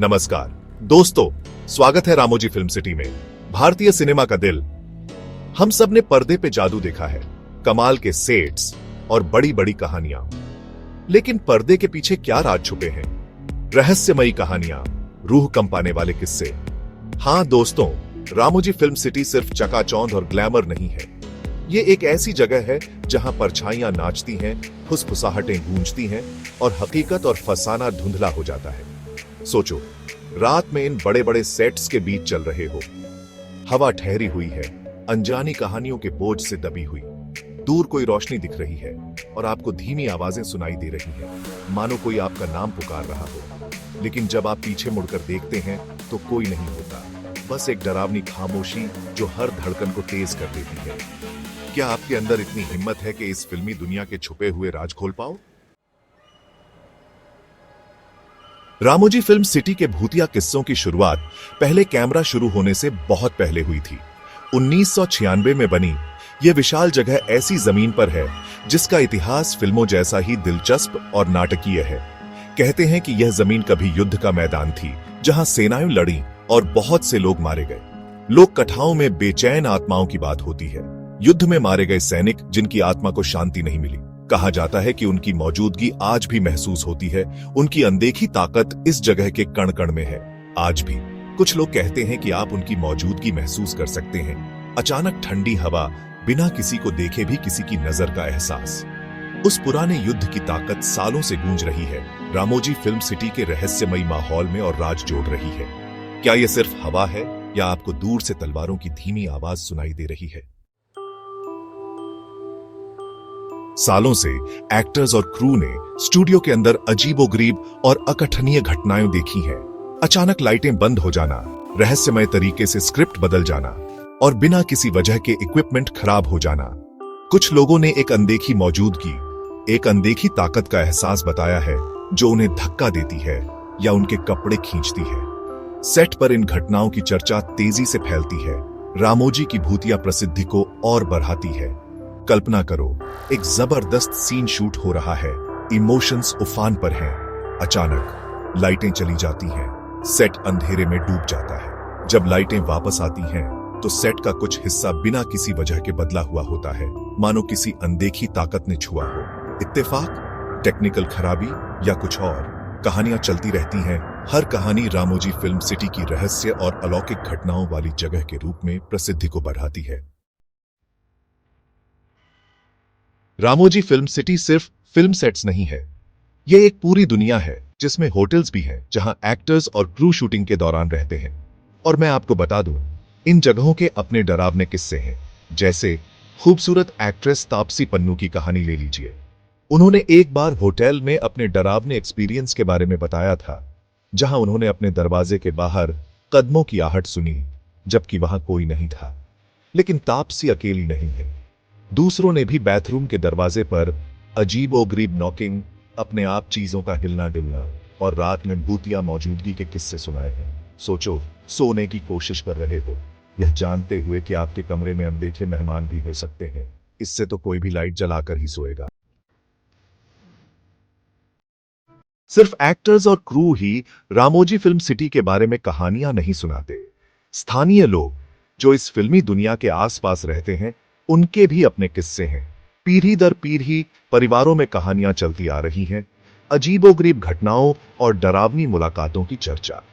नमस्कार दोस्तों, स्वागत है रामोजी फिल्म सिटी में। भारतीय सिनेमा का दिल। हम सब ने पर्दे पे जादू देखा है, कमाल के सेट्स और बड़ी बड़ी कहानियां। लेकिन पर्दे के पीछे क्या राज छुपे हैं? रहस्यमयी कहानियां, रूह कंपाने वाले किस्से। हां दोस्तों, रामोजी फिल्म सिटी सिर्फ चकाचौंध और ग्लैमर नहीं है। ये एक ऐसी जगह है जहां परछाइयां नाचती हैं, फुसफुसाहटें गूंजती हैं और हकीकत और फसाना धुंधला हो जाता है। सोचो, रात में इन बड़े बड़े सेट्स के बीच चल रहे हो। हवा ठहरी हुई है, अनजानी कहानियों के बोझ से दबी हुई। दूर कोई रोशनी दिख रही है और आपको धीमी आवाजें सुनाई दे रही हैं, मानो कोई आपका नाम पुकार रहा हो। लेकिन जब आप पीछे मुड़कर देखते हैं तो कोई नहीं होता, बस एक डरावनी खामोशी जो हर धड़कन को तेज कर देती है। क्या आपके अंदर इतनी हिम्मत है कि इस फिल्मी दुनिया के छुपे हुए राज खोल पाओ? रामोजी फिल्म सिटी के भूतिया किस्सों की शुरुआत पहले कैमरा शुरू होने से बहुत पहले हुई थी। 1996 में बनी यह विशाल जगह ऐसी जमीन पर है जिसका इतिहास फिल्मों जैसा ही दिलचस्प और नाटकीय है। कहते हैं कि यह जमीन कभी युद्ध का मैदान थी, जहां सेनाएं लड़ी और बहुत से लोग मारे गए। लोक कथाओं में बेचैन आत्माओं की बात होती है, युद्ध में मारे गए सैनिक जिनकी आत्मा को शांति नहीं मिली। कहा जाता है कि उनकी मौजूदगी आज भी महसूस होती है। उनकी अनदेखी ताकत इस जगह के कण कण में है आज भी। कुछ लोग कहते हैं कि आप उनकी मौजूदगी महसूस कर सकते हैं। अचानक ठंडी हवा, बिना किसी को देखे भी किसी की नजर का एहसास। उस पुराने युद्ध की ताकत सालों से गूंज रही है, रामोजी फिल्म सिटी के रहस्यमयी माहौल में और राज जोड़ रही है। क्या यह सिर्फ हवा है या आपको दूर से तलवारों की धीमी आवाज सुनाई दे रही है? सालों से एक्टर्स और क्रू ने स्टूडियो के अंदर अजीबोगरीब और अकथनीय घटनाएं देखी हैं। अचानक लाइटें बंद हो जाना, रहस्यमय तरीके से स्क्रिप्ट बदल जाना और बिना किसी वजह के इक्विपमेंट खराब हो जाना। कुछ लोगों ने एक अनदेखी मौजूदगी, एक अनदेखी ताकत का एहसास बताया है जो उन्हें धक्का देती है या उनके कपड़े खींचती है। सेट पर इन घटनाओं की चर्चा तेजी से फैलती है, रामोजी की भूतिया प्रसिद्धि को और बढ़ाती है। कल्पना करो, एक जबरदस्त सीन शूट हो रहा है, इमोशंस उफान पर हैं। अचानक लाइटें चली जाती हैं, सेट अंधेरे में डूब जाता है। जब लाइटें वापस आती हैं तो सेट का कुछ हिस्सा बिना किसी वजह के बदला हुआ होता है, मानो किसी अनदेखी ताकत ने छुआ हो। इत्तेफाक, टेक्निकल खराबी या कुछ और? कहानियां चलती रहती हैं। हर कहानी रामोजी फिल्म सिटी की रहस्य और अलौकिक घटनाओं वाली जगह के रूप में प्रसिद्धि को बढ़ाती है। रामोजी फिल्म सिटी सिर्फ फिल्म सेट्स नहीं है, यह एक पूरी दुनिया है जिसमें होटल्स भी हैं जहां एक्टर्स और क्रू शूटिंग के दौरान रहते हैं। और मैं आपको बता दूं, इन जगहों के अपने डरावने किस्से हैं। जैसे खूबसूरत एक्ट्रेस तापसी पन्नू की कहानी ले लीजिए। उन्होंने एक बार होटल में अपने डरावने एक्सपीरियंस के बारे में बताया था, जहां उन्होंने अपने दरवाजे के बाहर कदमों की आहट सुनी जबकि वहां कोई नहीं था। लेकिन तापसी अकेली नहीं है, दूसरों ने भी बाथरूम के दरवाजे पर अजीबोगरीब नॉकिंग, अपने आप चीजों का हिलना डुलना और रात में भूतिया मौजूदगी के किस्से सुनाए हैं। सोचो, सोने की कोशिश कर रहे हो, यह जानते हुए कि आपके कमरे में अनदेखे मेहमान भी हो सकते हैं। इससे तो कोई भी लाइट जलाकर ही सोएगा। सिर्फ एक्टर्स और क्रू ही रामोजी फिल्म सिटी के बारे में कहानियां नहीं सुनाते। स्थानीय लोग जो इस फिल्मी दुनिया के आसपास रहते हैं, उनके भी अपने किस्से हैं। पीढ़ी दर पीढ़ी परिवारों में कहानियां चलती आ रही हैं, अजीबोगरीब घटनाओं और डरावनी मुलाकातों की चर्चा।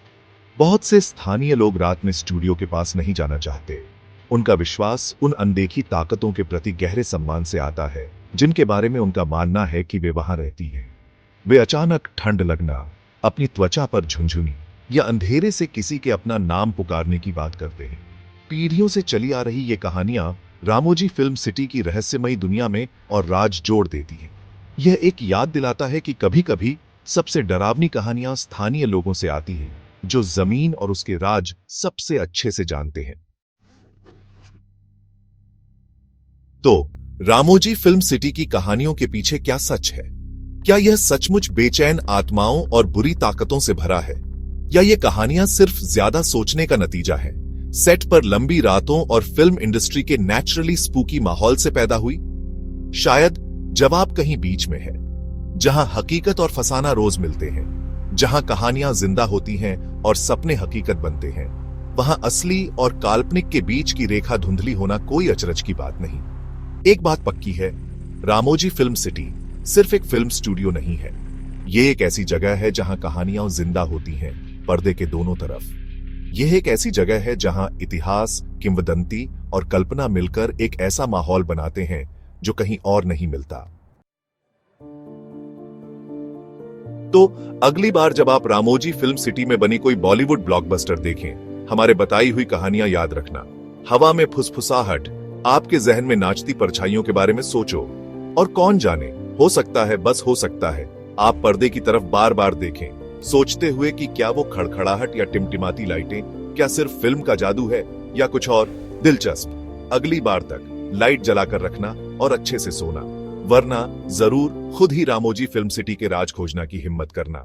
बहुत से स्थानीय लोग रात में स्टूडियो के पास नहीं जाना चाहते। उनका विश्वास उन अनदेखी ताकतों के प्रति गहरे सम्मान से आता है जिनके बारे में उनका मानना है कि वे वहां रहती हैं। वे अचानक ठंड लगना, अपनी त्वचा पर झुनझुनी या अंधेरे से किसी के अपना नाम पुकारने की बात करते हैं। पीढ़ियों से चली आ रही ये कहानियां रामोजी फिल्म सिटी की रहस्यमयी दुनिया में और राज जोड़ देती है। यह एक याद दिलाता है कि कभी-कभी सबसे डरावनी कहानियां स्थानीय लोगों से आती हैं, जो जमीन और उसके राज सबसे अच्छे से जानते हैं। तो रामोजी फिल्म सिटी की कहानियों के पीछे क्या सच है? क्या यह सचमुच बेचैन आत्माओं और बुरी ताकतों से भरा है, या ये कहानियां सिर्फ ज्यादा सोचने का नतीजा है? सेट पर लंबी रातों और फिल्म इंडस्ट्री के नेचुरली स्पूकी माहौल से पैदा हुई? शायद जवाब कहीं बीच में है, जहां हकीकत और फसाना रोज मिलते हैं, जहां कहानियां जिंदा होती हैं और सपने हकीकत बनते हैं, वहां असली और काल्पनिक के बीच की रेखा धुंधली होना कोई अचरज की बात नहीं। एक बात पक्की है, रामोजी फिल्म सिटी सिर्फ एक फिल्म स्टूडियो नहीं है। ये एक ऐसी जगह है जहां कहानियां जिंदा होती हैं पर्दे के दोनों तरफ। यह एक ऐसी जगह है जहां इतिहास, किंवदंती और कल्पना मिलकर एक ऐसा माहौल बनाते हैं जो कहीं और नहीं मिलता। तो अगली बार जब आप रामोजी फिल्म सिटी में बनी कोई बॉलीवुड ब्लॉकबस्टर देखें, हमारे बताई हुई कहानियां याद रखना। हवा में फुसफुसाहट, आपके जहन में नाचती परछाइयों के बारे में सोचो, और कौन जाने, हो सकता है, बस हो सकता है, आप पर्दे की तरफ बार बार देखें, सोचते हुए कि क्या वो खड़खड़ाहट या टिमटिमाती लाइटें क्या सिर्फ फिल्म का जादू है या कुछ और दिलचस्प। अगली बार तक लाइट जलाकर रखना और अच्छे से सोना, वरना जरूर खुद ही रामोजी फिल्म सिटी के राज खोजना की हिम्मत करना।